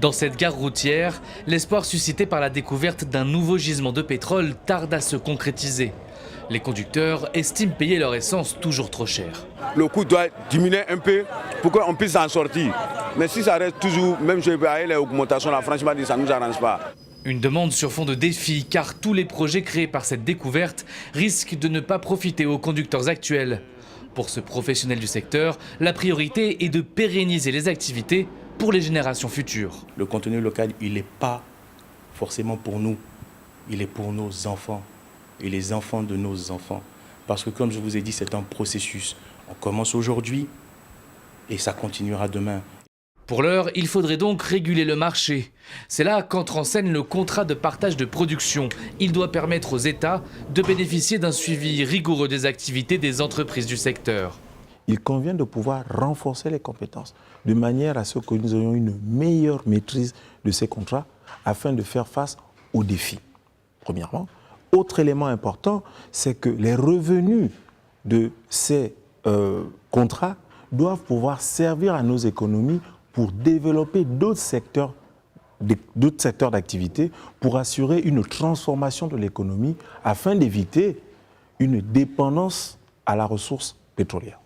Dans cette gare routière, l'espoir suscité par la découverte d'un nouveau gisement de pétrole tarde à se concrétiser. Les conducteurs estiment payer leur essence toujours trop cher. Le coût doit diminuer un peu pour qu'on puisse en sortir. Mais si ça reste toujours, même avec les augmentations, là, franchement, ça ne nous arrange pas. Une demande sur fond de défi, car tous les projets créés par cette découverte risquent de ne pas profiter aux conducteurs actuels. Pour ce professionnel du secteur, la priorité est de pérenniser les activités pour les générations futures. Le contenu local, il n'est pas forcément pour nous, il est pour nos enfants et les enfants de nos enfants. Parce que comme je vous ai dit, c'est un processus. On commence aujourd'hui et ça continuera demain. Pour l'heure, il faudrait donc réguler le marché. C'est là qu'entre en scène le contrat de partage de production. Il doit permettre aux États de bénéficier d'un suivi rigoureux des activités des entreprises du secteur. Il convient de pouvoir renforcer les compétences de manière à ce que nous ayons une meilleure maîtrise de ces contrats afin de faire face aux défis. Premièrement. Autre élément important, c'est que les revenus de ces contrats doivent pouvoir servir à nos économies pour développer d'autres secteurs d'activité, pour assurer une transformation de l'économie afin d'éviter une dépendance à la ressource pétrolière.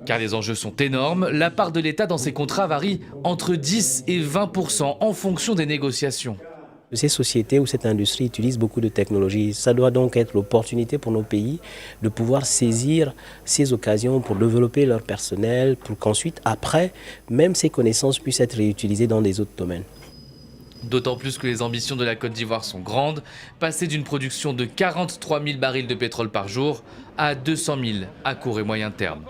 Car les enjeux sont énormes, la part de l'État dans ces contrats varie entre 10 et 20% en fonction des négociations. Ces sociétés ou cette industrie utilisent beaucoup de technologies. Ça doit donc être l'opportunité pour nos pays de pouvoir saisir ces occasions pour développer leur personnel, pour qu'ensuite, après, même ces connaissances puissent être réutilisées dans des autres domaines. D'autant plus que les ambitions de la Côte d'Ivoire sont grandes, passer d'une production de 43 000 barils de pétrole par jour à 200 000 à court et moyen terme.